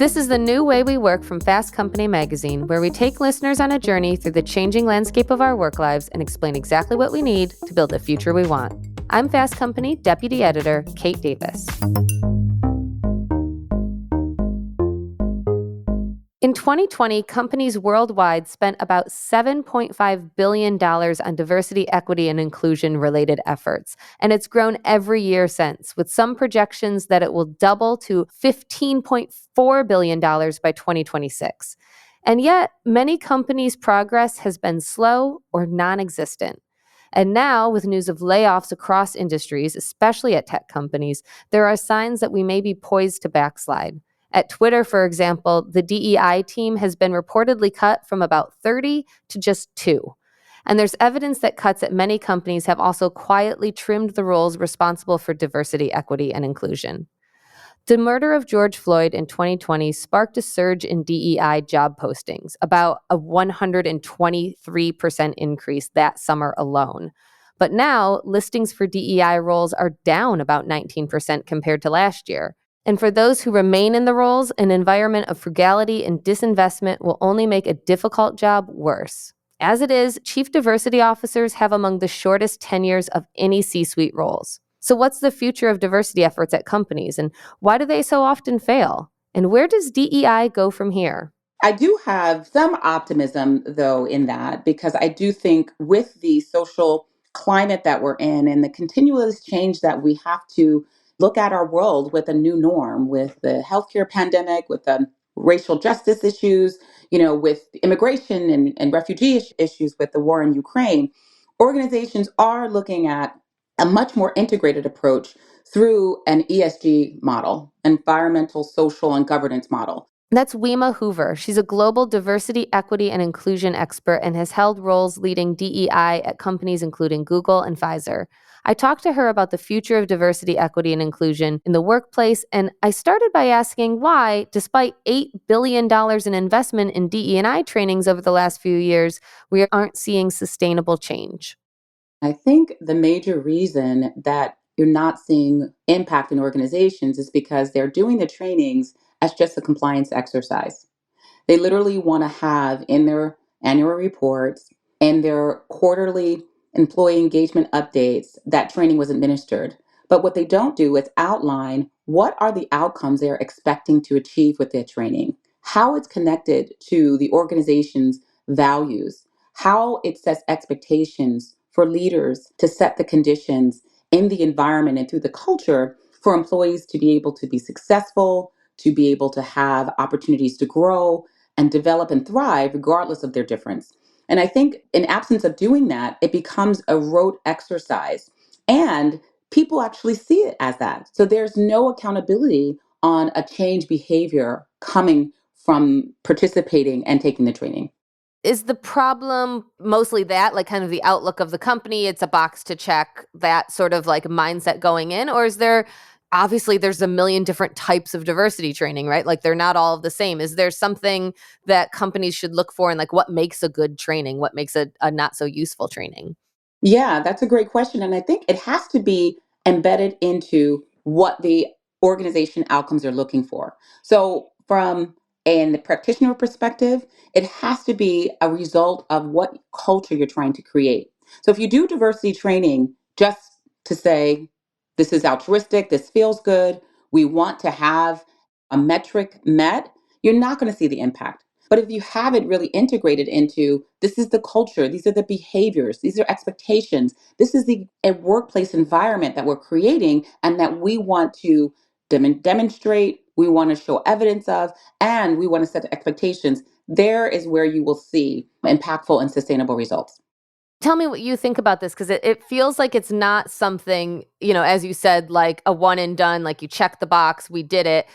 This is the new way we work from Fast Company magazine, where we take listeners on a journey through the changing landscape of our work lives and explain exactly what we need to build the future we want. I'm Fast Company Deputy Editor Kate Davis. In 2020, companies worldwide spent about $7.5 billion on diversity, equity, and inclusion-related efforts, and it's grown every year since, with some projections that it will double to $15.4 billion by 2026. And yet, many companies' progress has been slow or non-existent. And now, with news of layoffs across industries, especially at tech companies, there are signs that we may be poised to backslide. At Twitter, for example, the DEI team has been reportedly cut from about 30 to just 2. And there's evidence that cuts at many companies have also quietly trimmed the roles responsible for diversity, equity, and inclusion. The murder of George Floyd in 2020 sparked a surge in DEI job postings, about a 123% increase that summer alone. But now, listings for DEI roles are down about 19% compared to last year. And for those who remain in the roles, an environment of frugality and disinvestment will only make a difficult job worse. As it is, chief diversity officers have among the shortest tenures of any C-suite roles. So what's the future of diversity efforts at companies, and why do they so often fail? And where does DEI go from here? I do have some optimism, though, in that, because I do think with the social climate that we're in and the continuous change that we have to look at our world with a new norm, with the healthcare pandemic, with the racial justice issues, with immigration and refugee issues with the war in Ukraine, organizations are looking at a much more integrated approach through an ESG model, environmental, social, and governance model. That's Wema Hoover. She's a global diversity, equity, and inclusion expert and has held roles leading DEI at companies including Google and Pfizer. I talked to her about the future of diversity, equity, and inclusion in the workplace, and I started by asking why, despite $8 billion in investment in DE&I trainings over the last few years, we aren't seeing sustainable change. I think the major reason that you're not seeing impact in organizations is because they're doing the trainings as just a compliance exercise. They literally want to have in their annual reports and their quarterly employee engagement updates that training was administered. But what they don't do is outline what are the outcomes they're expecting to achieve with their training, how it's connected to the organization's values, how it sets expectations for leaders to set the conditions in the environment and through the culture for employees to be able to be successful, to be able to have opportunities to grow and develop and thrive regardless of their difference. And I think in absence of doing that, it becomes a rote exercise. And people actually see it as that. So there's no accountability on a change behavior coming from participating and taking the training. Is the problem mostly that, like kind of the outlook of the company, it's a box to check, that sort of like mindset going in? Or is there, obviously there's a million different types of diversity training, right? Like they're not all the same. Is there something that companies should look for, and like what makes a good training? What makes a not so useful training? Yeah, that's a great question. And I think it has to be embedded into what the organization outcomes are looking for. So, from the practitioner perspective, it has to be a result of what culture you're trying to create. So, if you do diversity training just to say, this is altruistic, this feels good, we want to have a metric met, you're not going to see the impact. But if you have it really integrated into this is the culture, these are the behaviors, these are expectations, this is a workplace environment that we're creating and that we want to demonstrate, we want to show evidence of, and we want to set expectations, there is where you will see impactful and sustainable results. Tell me what you think about this, because it feels like it's not something, as you said, like a one and done, like you check the box, we did it.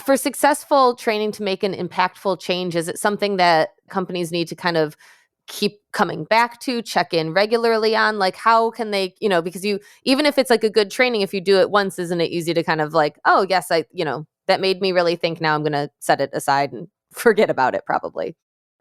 For successful training to make an impactful change, is it something that companies need to kind of keep coming back to, check in regularly on? Like how can they, because even if it's like a good training, if you do it once, isn't it easy to kind of like, oh, yes, that made me really think, now I'm going to set it aside and forget about it probably.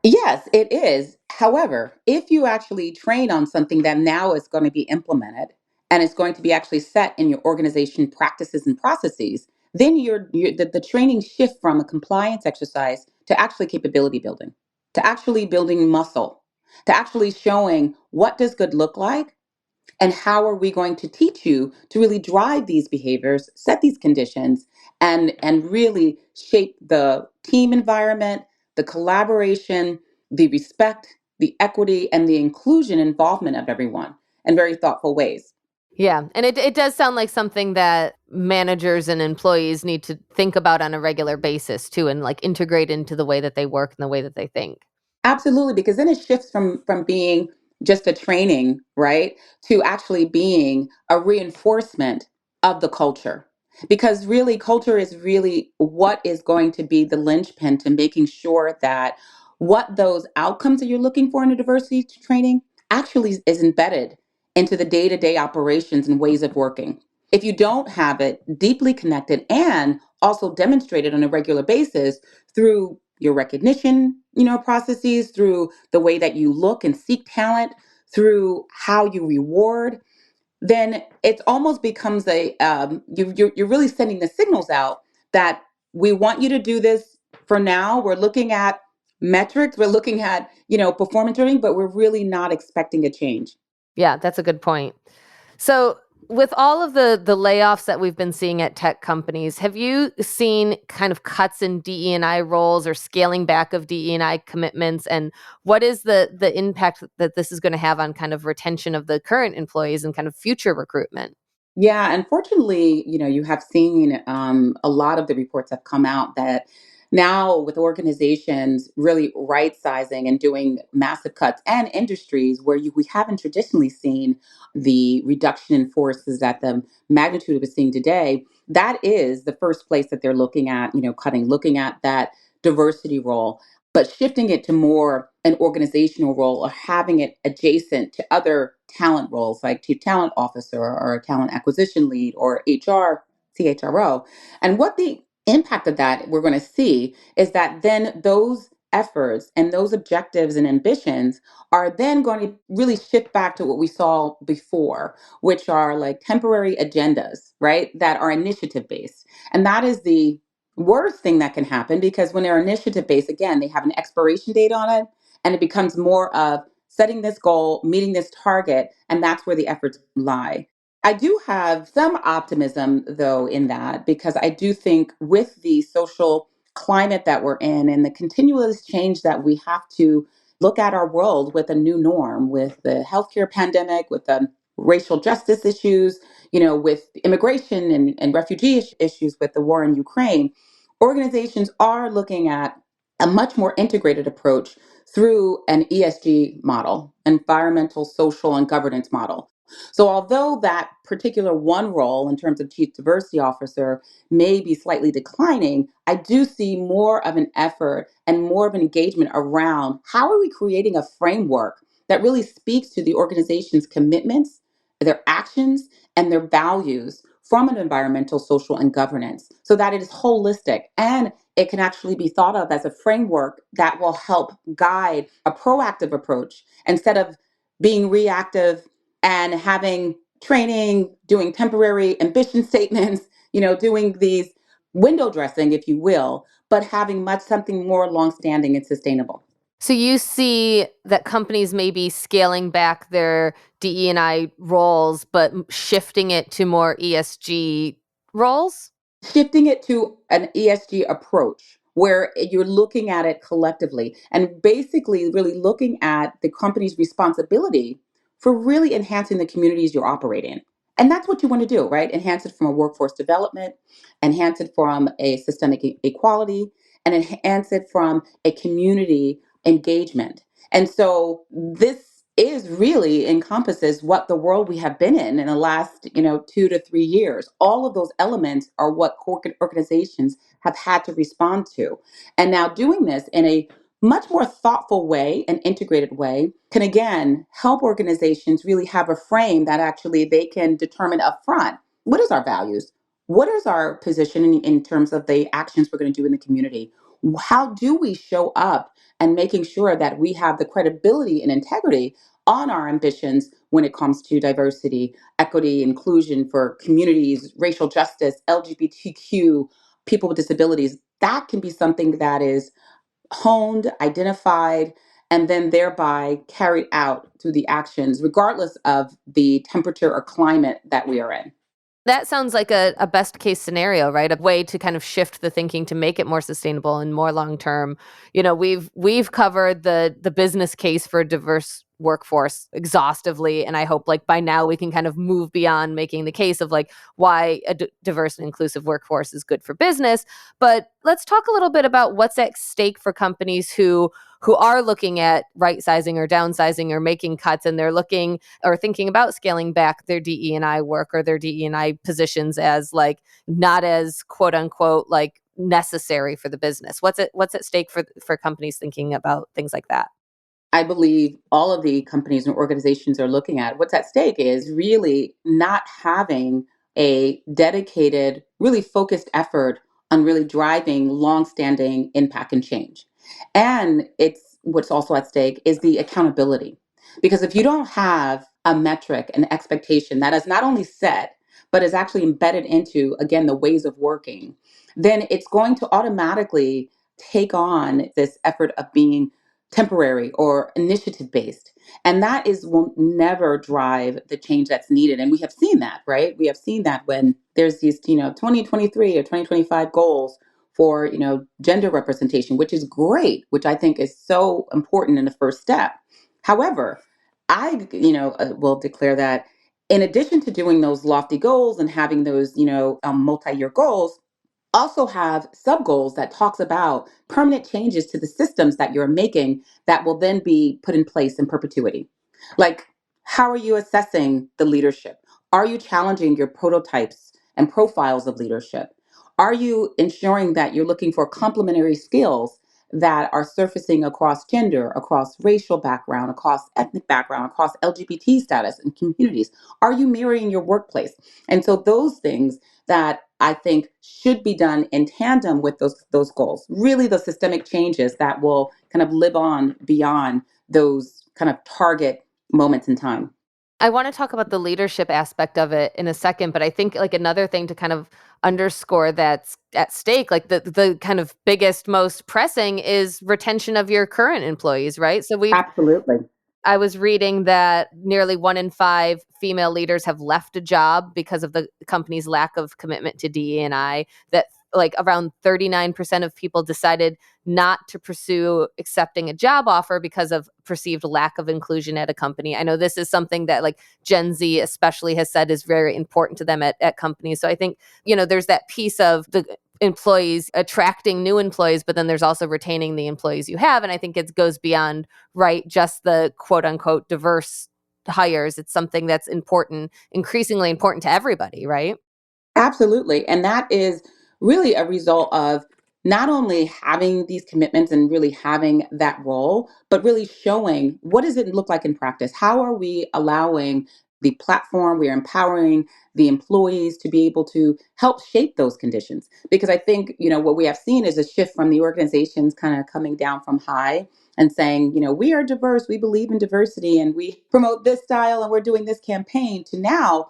Yes, it is. However, if you actually train on something that now is going to be implemented and it's going to be actually set in your organization practices and processes, then the training shift from a compliance exercise to actually capability building, to actually building muscle, to actually showing what does good look like and how are we going to teach you to really drive these behaviors, set these conditions, and really shape the team environment, the collaboration, the respect, the equity, and the inclusion involvement of everyone in very thoughtful ways. Yeah, and it does sound like something that managers and employees need to think about on a regular basis too, and like integrate into the way that they work and the way that they think. Absolutely, because then it shifts from being just a training, right, to actually being a reinforcement of the culture. Because really, culture is really what is going to be the linchpin to making sure that what those outcomes that you're looking for in a diversity training actually is embedded into the day-to-day operations and ways of working. If you don't have it deeply connected and also demonstrated on a regular basis through your recognition, processes, through the way that you look and seek talent, through how you reward, then it almost becomes you're really sending the signals out that we want you to do this for now. We're looking at metrics, we're looking at performance rating, but we're really not expecting a change. Yeah, that's a good point. So, with all of the layoffs that we've been seeing at tech companies, have you seen kind of cuts in DE&I roles or scaling back of DE&I commitments? And what is the impact that this is going to have on kind of retention of the current employees and kind of future recruitment? Yeah, unfortunately, you have seen a lot of the reports have come out that now with organizations really right sizing and doing massive cuts and industries where we haven't traditionally seen the reduction in forces at the magnitude we're seeing today, that is the first place that they're looking at, cutting, looking at that diversity role, but shifting it to more an organizational role or having it adjacent to other talent roles like chief talent officer or talent acquisition lead or HR, CHRO. And what the impact of that we're going to see is that then those efforts and those objectives and ambitions are then going to really shift back to what we saw before, which are like temporary agendas, right? That are initiative based. And that is the worst thing that can happen because when they're initiative based, again, they have an expiration date on it and it becomes more of setting this goal, meeting this target, and that's where the efforts lie. I do have some optimism, though, in that because I do think with the social climate that we're in and the continuous change that we have to look at our world with a new norm, with the healthcare pandemic, with the racial justice issues, with immigration and refugee issues with the war in Ukraine, organizations are looking at a much more integrated approach through an ESG model, environmental, social, and governance model. So, although that particular one role in terms of chief diversity officer may be slightly declining, I do see more of an effort and more of an engagement around how are we creating a framework that really speaks to the organization's commitments, their actions, and their values from an environmental, social, and governance so that it is holistic and it can actually be thought of as a framework that will help guide a proactive approach instead of being reactive and having training, doing temporary ambition statements, doing these window dressing, if you will, but having much something more longstanding and sustainable. So you see that companies may be scaling back their DE&I roles, but shifting it to more ESG roles? Shifting it to an ESG approach where you're looking at it collectively and basically really looking at the company's responsibility for really enhancing the communities you're operating in. And that's what you want to do, right? Enhance it from a workforce development, enhance it from a systemic equality, and enhance it from a community engagement. And so this is really encompasses what the world we have been in the last 2 to 3 years. All of those elements are what corporate organizations have had to respond to, and now doing this in a much more thoughtful way and integrated way can again help organizations really have a frame that actually they can determine upfront what is our values, what is our position in terms of the actions we're going to do in the community, how do we show up and making sure that we have the credibility and integrity on our ambitions when it comes to diversity, equity, inclusion for communities, racial justice, LGBTQ, people with disabilities. That can be something that is honed, identified, and then thereby carried out through the actions, regardless of the temperature or climate that we are in. That sounds like a best case scenario, right? A way to kind of shift the thinking to make it more sustainable and more long term. We've covered the business case for a diverse workforce exhaustively, and I hope like by now we can kind of move beyond making the case of like why a diverse and inclusive workforce is good for business. But let's talk a little bit about what's at stake for companies who are looking at right sizing or downsizing or making cuts, and they're looking or thinking about scaling back their DE&I work or their DE&I positions as like not as quote unquote like necessary for the business. What's at stake for companies thinking about things like that? I believe all of the companies and organizations are looking at what's at stake is really not having a dedicated, really focused effort on really driving longstanding impact and change. And it's what's also at stake is the accountability. Because if you don't have a metric, an expectation that is not only set, but is actually embedded into, again, the ways of working, then it's going to automatically take on this effort of being temporary or initiative based, and that is will never drive the change that's needed. And we have seen that, right? We have seen that when there's these 2023 or 2025 goals for gender representation, which is great, which I think is so important in the first step. However, I will declare that in addition to doing those lofty goals and having those multi-year goals, also have sub goals that talks about permanent changes to the systems that you're making that will then be put in place in perpetuity. Like, how are you assessing the leadership? Are you challenging your prototypes and profiles of leadership? Are you ensuring that you're looking for complementary skills that are surfacing across gender, across racial background, across ethnic background, across LGBT status and communities? Are you mirroring your workplace? And so those things that I think should be done in tandem with those goals. Really, the systemic changes that will kind of live on beyond those kind of target moments in time. I want to talk about the leadership aspect of it in a second, but I think like another thing to kind of underscore that's at stake, like the kind of biggest, most pressing is retention of your current employees, right? So Absolutely. I was reading that nearly 1 in 5 female leaders have left a job because of the company's lack of commitment to DE&I, that like around 39% of people decided not to pursue accepting a job offer because of perceived lack of inclusion at a company. I know this is something that like Gen Z especially has said is very important to them at companies. So I think, there's that piece of the employees attracting new employees, but then there's also retaining the employees you have. And I think it goes beyond, right, just the quote unquote diverse hires. It's something that's important, increasingly important to everybody, right? Absolutely. And that is really a result of not only having these commitments and really having that role, but really showing what does it look like in practice? How are we allowing the platform, we are empowering the employees to be able to help shape those conditions? Because I think, what we have seen is a shift from the organizations kind of coming down from high and saying, we are diverse, we believe in diversity, and we promote this style and we're doing this campaign to now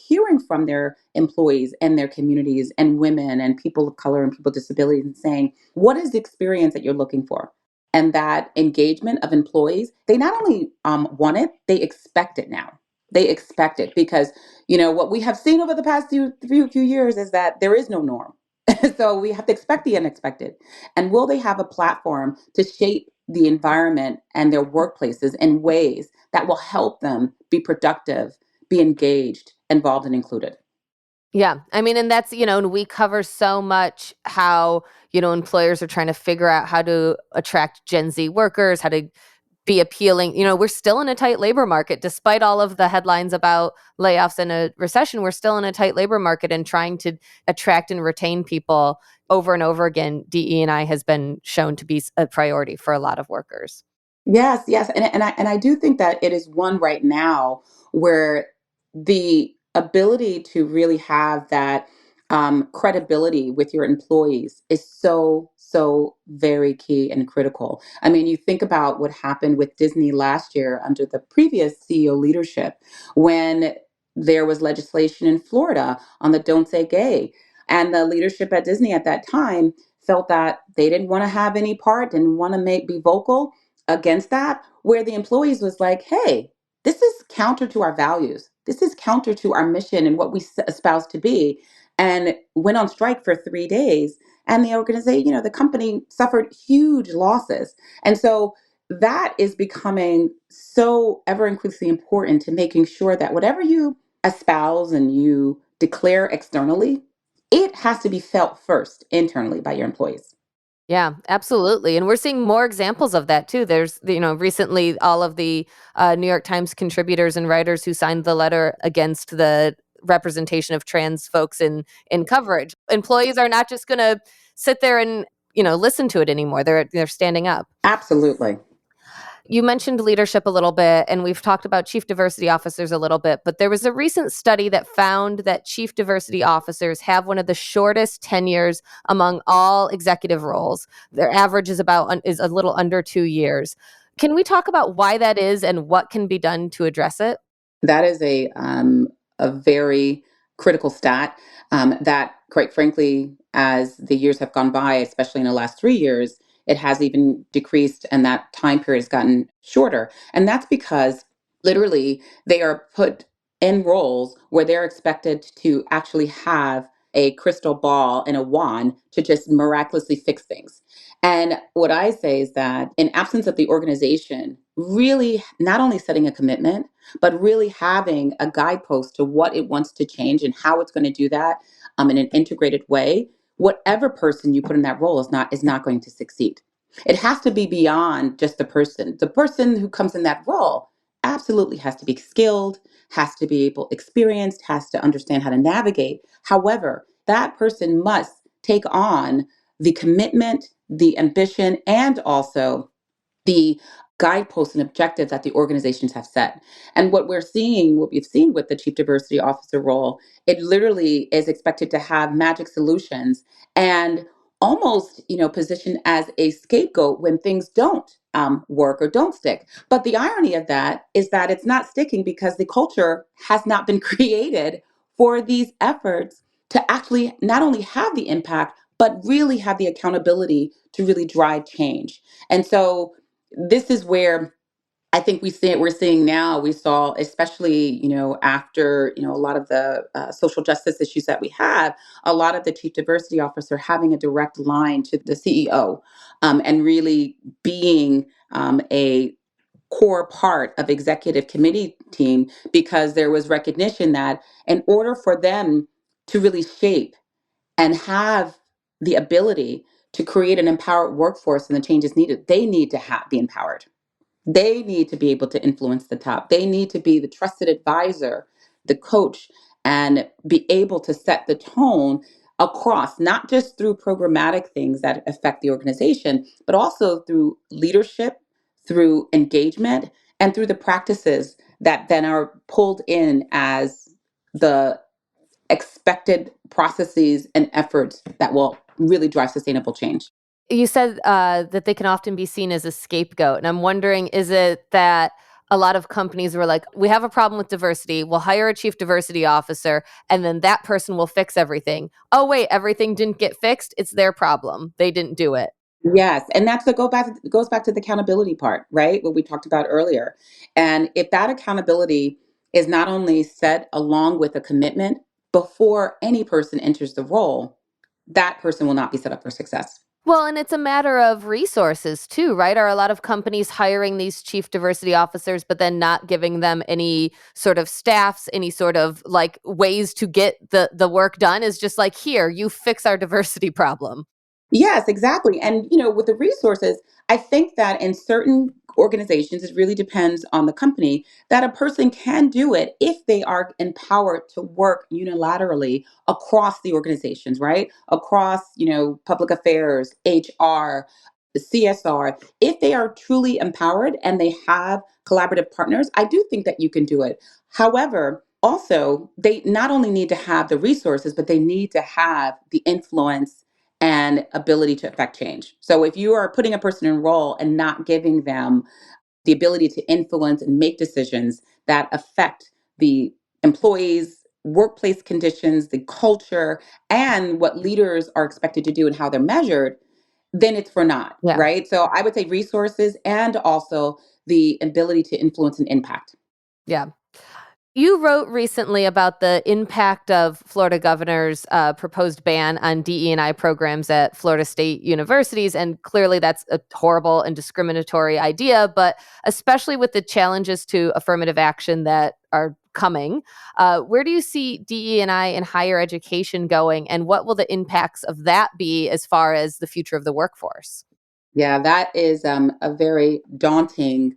hearing from their employees and their communities and women and people of color and people with disabilities and saying, what is the experience that you're looking for? And that engagement of employees, they not only want it, they expect it now. They expect it because, what we have seen over the past few years is that there is no norm. So we have to expect the unexpected. And will they have a platform to shape the environment and their workplaces in ways that will help them be productive, be engaged, involved, and included? Yeah. I mean, and that's, and we cover so much how, employers are trying to figure out how to attract Gen Z workers, how to be appealing. We're still in a tight labor market despite all of the headlines about layoffs and a recession. We're still in a tight labor market and trying to attract and retain people over and over again. DE&I has been shown to be a priority for a lot of workers. Yes, yes. And I do think that it is one right now where the ability to really have that credibility with your employees is so very key and critical. I mean, you think about what happened with Disney last year under the previous CEO leadership when there was legislation in Florida on the Don't Say Gay. And the leadership at Disney at that time felt that they didn't want to have any part, didn't want to be vocal against that, where the employees was like, hey, this is counter to our values. This is counter to our mission and what we espouse to be, and went on strike for 3 days. And the organization, the company suffered huge losses. And so that is becoming so ever increasingly important to making sure that whatever you espouse and you declare externally, it has to be felt first internally by your employees. Yeah, absolutely. And we're seeing more examples of that too. There's, recently all of the New York Times contributors and writers who signed the letter against the representation of trans folks in coverage. Employees are not just going to sit there and, listen to it anymore. They're standing up. Absolutely. You mentioned leadership a little bit, and we've talked about chief diversity officers a little bit, but there was a recent study that found that chief diversity officers have one of the shortest tenures among all executive roles. Their average is a little under 2 years. Can we talk about why that is and what can be done to address it? That is a very critical stat that, quite frankly, as the years have gone by, especially in the last 3 years, it has even decreased and that time period has gotten shorter. And that's because literally they are put in roles where they're expected to actually have a crystal ball and a wand to just miraculously fix things. And what I say is that in absence of the organization really not only setting a commitment, but really having a guidepost to what it wants to change and how it's going to do that in an integrated way, whatever person you put in that role is not going to succeed. It has to be beyond just the person. The person who comes in that role absolutely has to be skilled, has to be able experienced, has to understand how to navigate. However, that person must take on the commitment, the ambition, and also the guideposts and objectives that the organizations have set. And what we've seen with the chief diversity officer role, it literally is expected to have magic solutions and almost, positioned as a scapegoat when things don't work or don't stick. But the irony of that is that it's not sticking because the culture has not been created for these efforts to actually not only have the impact, but really have the accountability to really drive change. And so this is where I think we're seeing now. We saw, especially after a lot of the social justice issues that we have, a lot of the chief diversity officer having a direct line to the CEO, and really being a core part of executive committee team, because there was recognition that in order for them to really shape and have the ability to create an empowered workforce and the changes needed, they need to be empowered. They need to be able to influence the top. They need to be the trusted advisor, the coach, and be able to set the tone across, not just through programmatic things that affect the organization, but also through leadership, through engagement, and through the practices that then are pulled in as the expected processes and efforts that will really drive sustainable change. You said that they can often be seen as a scapegoat. And I'm wondering, is it that a lot of companies were like, we have a problem with diversity, we'll hire a chief diversity officer, and then that person will fix everything. Oh, wait, everything didn't get fixed. It's their problem. They didn't do it. Yes, and that's the goes back to the accountability part, right? What we talked about earlier. And if that accountability is not only set along with a commitment before any person enters the role, that person will not be set up for success. Well, and it's a matter of resources too, right? Are a lot of companies hiring these chief diversity officers, but then not giving them any sort of staffs, any sort of like ways to get the work done? Is just like, here, you fix our diversity problem. Yes, exactly. And with the resources, I think that in certain organizations, it really depends on the company that a person can do it if they are empowered to work unilaterally across the organizations, right? Across, public affairs, HR, the CSR. If they are truly empowered and they have collaborative partners, I do think that you can do it. However, Also, they not only need to have the resources, but they need to have the influence and ability to affect change. So if you are putting a person in role and not giving them the ability to influence and make decisions that affect the employees, workplace conditions, the culture, and what leaders are expected to do and how they're measured, then it's for naught, Yeah. right? So I would say resources and also the ability to influence and impact. Yeah. You wrote recently about the impact of Florida governor's proposed ban on DE&I programs at Florida State universities. And clearly, that's a horrible and discriminatory idea, but especially with the challenges to affirmative action that are coming. Where do you see DE&I in higher education going, and what will the impacts of that be as far as the future of the workforce? Yeah, that is a very daunting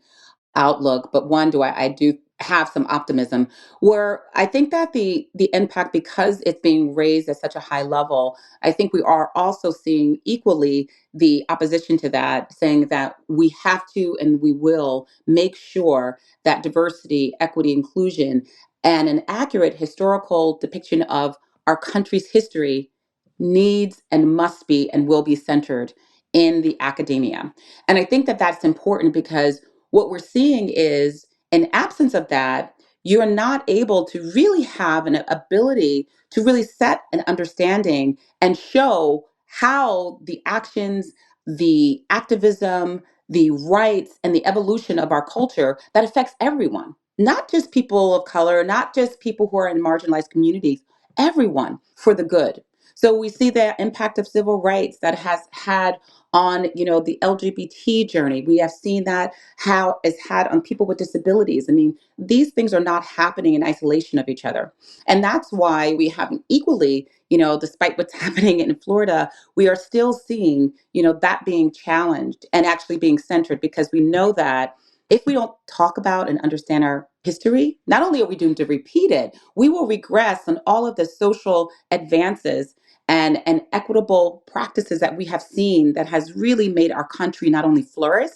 outlook, but one do I do have some optimism where I think that the impact, because it's being raised at such a high level, I think we are also seeing equally the opposition to that, saying that we have to and we will make sure that diversity, equity, inclusion, and an accurate historical depiction of our country's history needs and must be and will be centered in the academia. And I think that that's important because what we're seeing is an absence of that, you're not able to really have an ability to really set an understanding and show how the actions, the activism, the rights, and the evolution of our culture that affects everyone, not just people of color, not just people who are in marginalized communities, everyone for the good. So we see the impact of civil rights that has had on, the LGBT journey. We have seen that how it's had on people with disabilities. I mean, these things are not happening in isolation of each other. And that's why we have equally, despite what's happening in Florida, we are still seeing, that being challenged and actually being centered, because we know that if we don't talk about and understand our history, not only are we doomed to repeat it, we will regress on all of the social advances and equitable practices that we have seen that has really made our country not only flourish,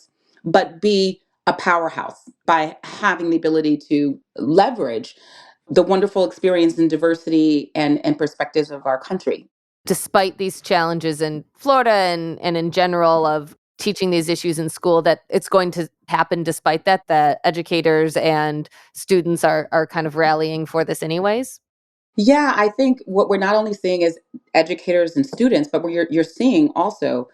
but be a powerhouse by having the ability to leverage the wonderful experience and diversity and perspectives of our country. Despite these challenges in Florida and in general of teaching these issues in school, that it's going to happen despite that, that educators and students are kind of rallying for this anyways? Yeah, I think what we're not only seeing is educators and students, but you're seeing also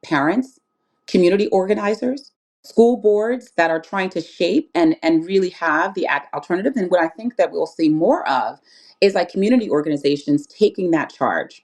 parents, community organizers, school boards that are trying to shape and really have the alternative. And what I think that we'll see more of is like community organizations taking that charge,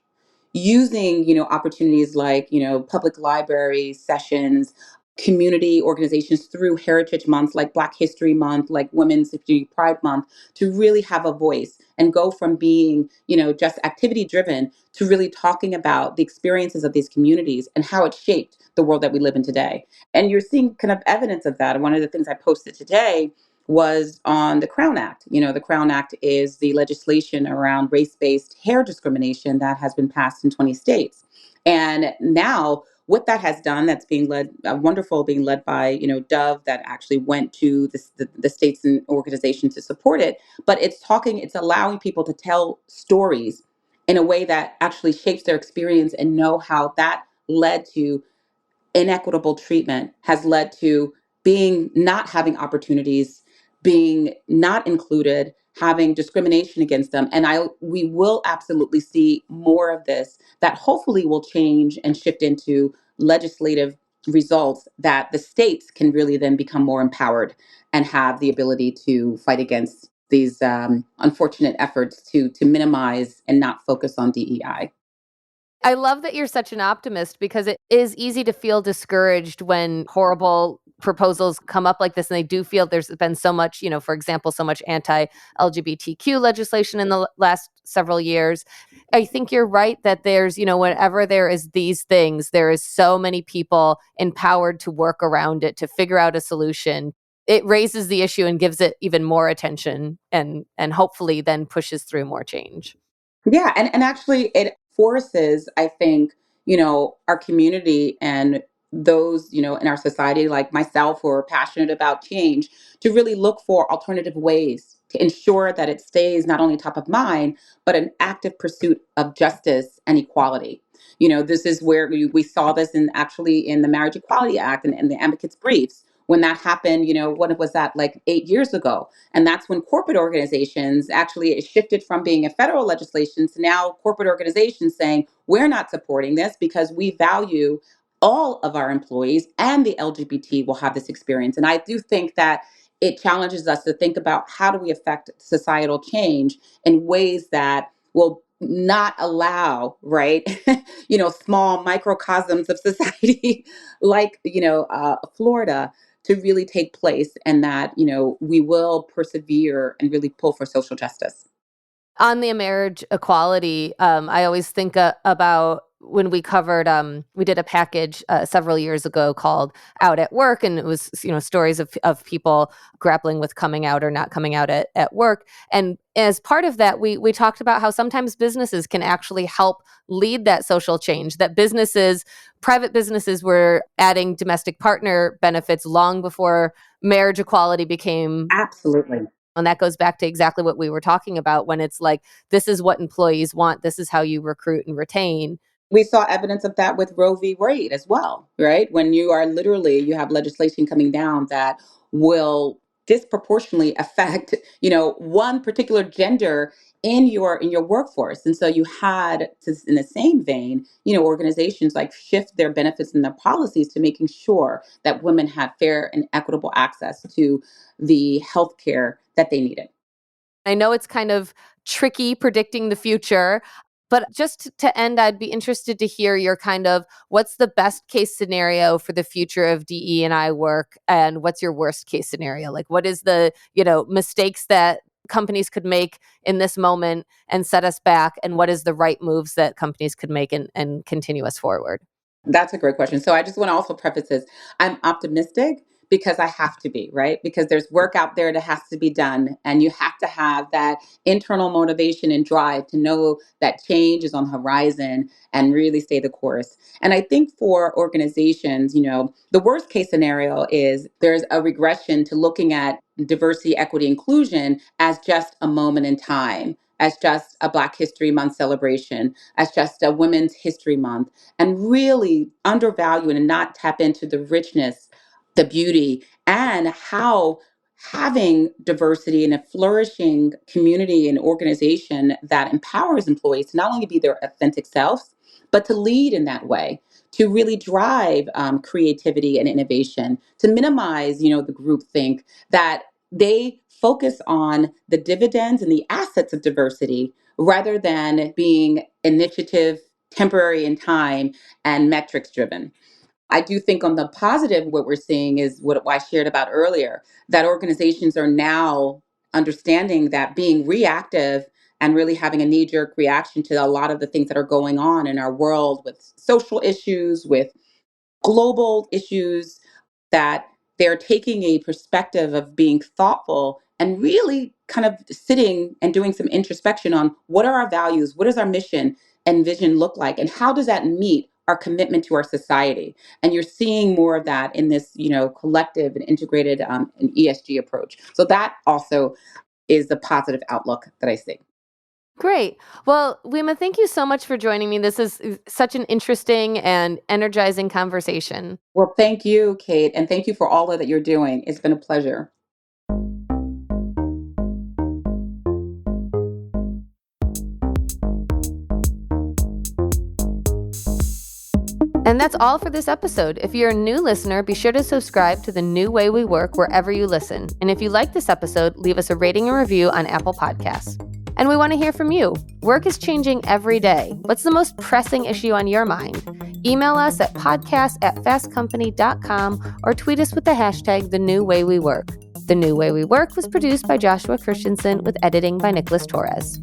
using opportunities like public library sessions, community organizations through heritage months like Black History Month, like Women's History Pride Month, to really have a voice and go from being just activity driven to really talking about the experiences of these communities and how it shaped the world that we live in today. And you're seeing kind of evidence of that. And one of the things I posted today was on the Crown Act. The Crown Act is the legislation around race-based hair discrimination that has been passed in 20 states. And now what that has done, that's being led, wonderful, being led by, Dove, that actually went to the states and organizations to support it. But it's allowing people to tell stories in a way that actually shapes their experience and know how that led to inequitable treatment, has led to being not having opportunities, being not included, having discrimination against them. And we will absolutely see more of this that hopefully will change and shift into legislative results that the states can really then become more empowered and have the ability to fight against these unfortunate efforts to minimize and not focus on DEI. I love that you're such an optimist because it is easy to feel discouraged when horrible proposals come up like this. And they do feel there's been so much, for example, so much anti-LGBTQ legislation in the last several years. I think you're right that there's, whenever there is these things, there is so many people empowered to work around it, to figure out a solution. It raises the issue and gives it even more attention and hopefully then pushes through more change. Yeah, and actually it forces, I think, our community and those, in our society, like myself, who are passionate about change, to really look for alternative ways to ensure that it stays not only top of mind, but an active pursuit of justice and equality. This is where we saw this in the Marriage Equality Act and the advocates' briefs. When that happened, when was that, like 8 years ago? And that's when corporate organizations actually, it shifted from being a federal legislation to now corporate organizations saying, we're not supporting this because we value all of our employees, and the LGBT will have this experience. And I do think that it challenges us to think about how do we affect societal change in ways that will not allow, right, small microcosms of society like, Florida, to really take place, and that, we will persevere and really pull for social justice. On the marriage equality, I always think about when we covered, we did a package several years ago called Out at Work, and it was, stories of people grappling with coming out or not coming out at work. And as part of that, we talked about how sometimes businesses can actually help lead that social change, that private businesses were adding domestic partner benefits long before marriage equality became. Absolutely. And that goes back to exactly what we were talking about when it's like, this is what employees want. This is how you recruit and retain. We saw evidence of that with Roe v. Wade as well, right? When you have legislation coming down that will disproportionately affect, one particular gender in your workforce. And so you had to, in the same vein, organizations like shift their benefits and their policies to making sure that women have fair and equitable access to the health care that they needed. I know it's kind of tricky predicting the future, but just to end, I'd be interested to hear your kind of what's the best case scenario for the future of DE&I work, and what's your worst case scenario? Like, what is the, mistakes that companies could make in this moment and set us back, and what is the right moves that companies could make and continue us forward? That's a great question. So I just want to also preface this. I'm optimistic because I have to be, right? Because there's work out there that has to be done. And you have to have that internal motivation and drive to know that change is on the horizon and really stay the course. And I think for organizations, the worst case scenario is there's a regression to looking at diversity, equity, inclusion as just a moment in time, as just a Black History Month celebration, as just a Women's History Month, and really undervalue and not tap into the richness, the beauty, and how having diversity in a flourishing community and organization that empowers employees to not only be their authentic selves, but to lead in that way, to really drive creativity and innovation, to minimize, the groupthink, that they focus on the dividends and the assets of diversity rather than being initiative, temporary in time, and metrics driven. I do think on the positive, what we're seeing is what I shared about earlier, that organizations are now understanding that being reactive and really having a knee jerk reaction to a lot of the things that are going on in our world with social issues, with global issues, that they're taking a perspective of being thoughtful and really kind of sitting and doing some introspection on what are our values, what does our mission and vision look like, and how does that meet our commitment to our society. And you're seeing more of that in this, collective and integrated and ESG approach. So that also is the positive outlook that I see. Great. Well, Wema, thank you so much for joining me. This is such an interesting and energizing conversation. Well, thank you, Kate, and thank you for all that you're doing. It's been a pleasure. And that's all for this episode. If you're a new listener, be sure to subscribe to The New Way We Work wherever you listen. And if you like this episode, leave us a rating and review on Apple Podcasts. And we want to hear from you. Work is changing every day. What's the most pressing issue on your mind? Email us at podcast@fastcompany.com or tweet us with the hashtag The New Way We Work. The New Way We Work was produced by Joshua Christensen with editing by Nicholas Torres.